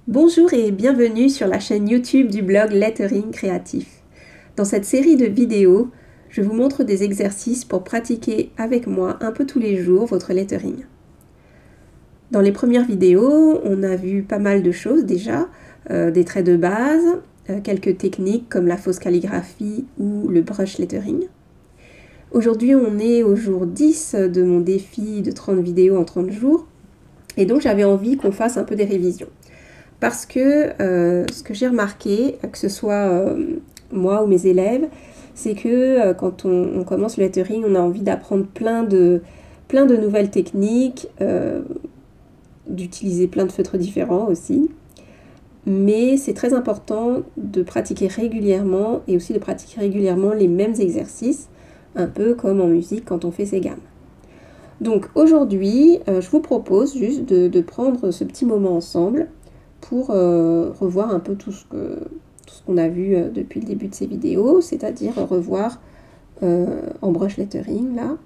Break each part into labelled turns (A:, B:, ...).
A: Bonjour et bienvenue sur la chaîne YouTube du blog Lettering Créatif. Dans cette série de vidéos, je vous montre des exercices pour pratiquer avec moi un peu tous les jours votre lettering. Dans les premières vidéos, on a vu pas mal de choses déjà, des traits de base, quelques techniques comme la fausse calligraphie ou le brush lettering. Aujourd'hui, on est au jour 10 de mon défi de 30 vidéos en 30 jours et donc j'avais envie qu'on fasse un peu des révisions. Parce que ce que j'ai remarqué, que ce soit moi ou mes élèves, c'est que quand on commence le lettering, on a envie d'apprendre plein de nouvelles techniques, d'utiliser plein de feutres différents aussi. Mais c'est très important de pratiquer régulièrement et aussi de pratiquer régulièrement les mêmes exercices, un peu comme en musique quand on fait ses gammes. Donc aujourd'hui, je vous propose juste de prendre ce petit moment ensemble pour revoir un peu tout ce qu'on a vu depuis le début de ces vidéos, c'est-à-dire revoir en brush lettering là,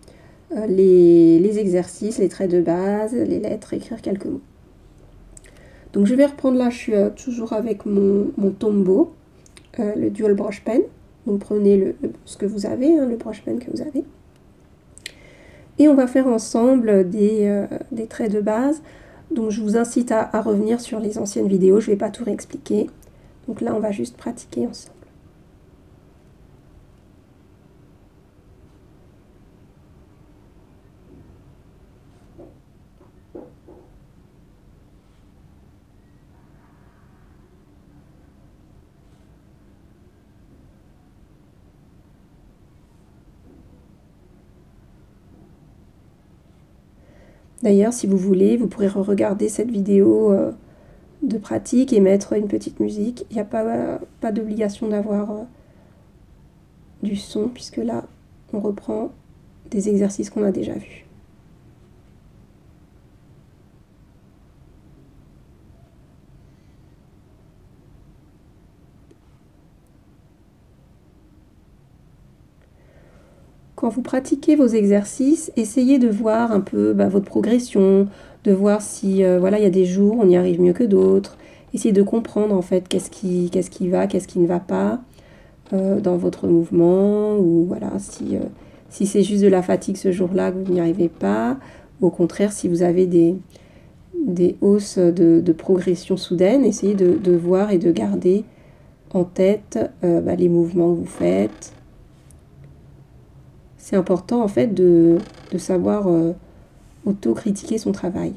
A: les exercices, les traits de base, les lettres, écrire quelques mots. Donc je vais reprendre là, je suis toujours avec mon Tombow, le Dual Brush Pen. Donc prenez ce que vous avez, le brush pen que vous avez. Et on va faire ensemble des traits de base. Donc je vous incite à revenir sur les anciennes vidéos, je ne vais pas tout réexpliquer. Donc là, on va juste pratiquer ensemble. D'ailleurs, si vous voulez, vous pourrez regarder cette vidéo de pratique et mettre une petite musique. Il n'y a pas d'obligation d'avoir du son, puisque là, on reprend des exercices qu'on a déjà vus. Quand vous pratiquez vos exercices, essayez de voir un peu votre progression, de voir si voilà, il y a des jours où on y arrive mieux que d'autres. Essayez de comprendre en fait qu'est-ce qui va, qu'est-ce qui ne va pas dans votre mouvement, ou voilà, si c'est juste de la fatigue ce jour-là que vous n'y arrivez pas. Au contraire, si vous avez des hausses de progression soudaine, essayez de voir et de garder en tête les mouvements que vous faites. C'est important en fait de savoir auto-critiquer son travail.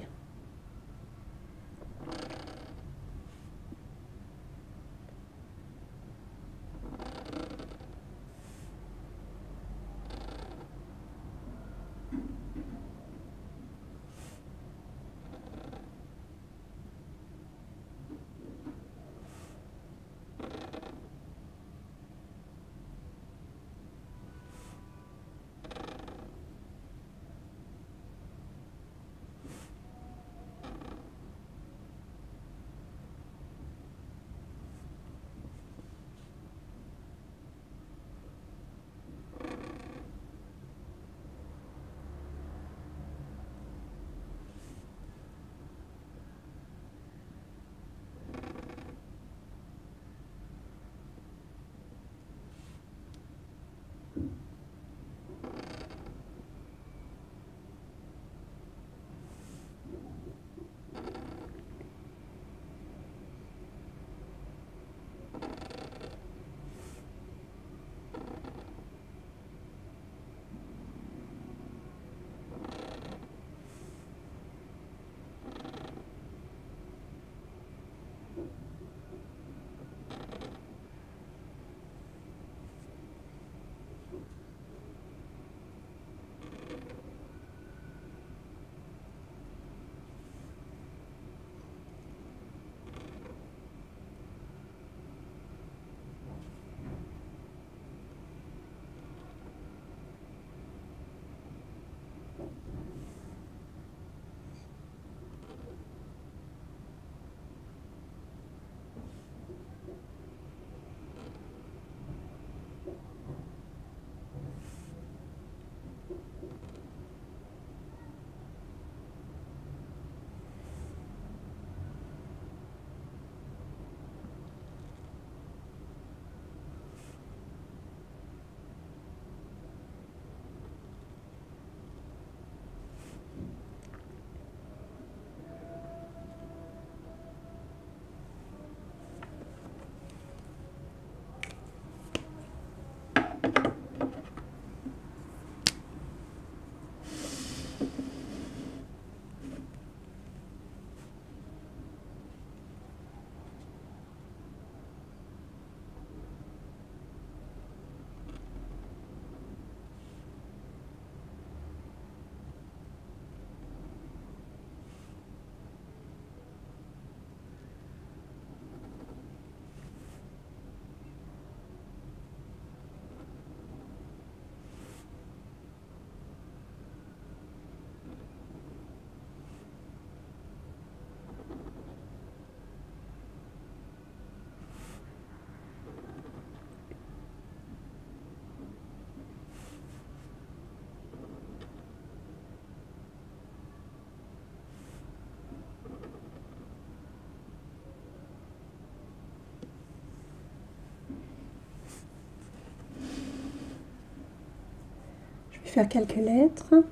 A: faire quelques lettres.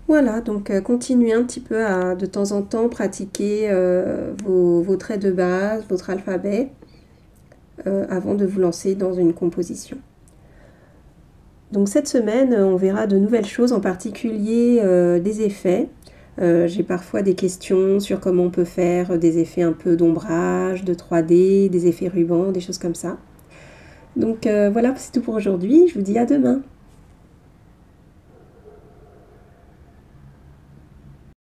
A: Voilà, donc continuez un petit peu à de temps en temps pratiquer vos traits de base, votre alphabet, avant de vous lancer dans une composition. Donc cette semaine, on verra de nouvelles choses, en particulier des effets. J'ai parfois des questions sur comment on peut faire des effets un peu d'ombrage, de 3D, des effets rubans, des choses comme ça. Donc voilà, c'est tout pour aujourd'hui. Je vous dis à demain.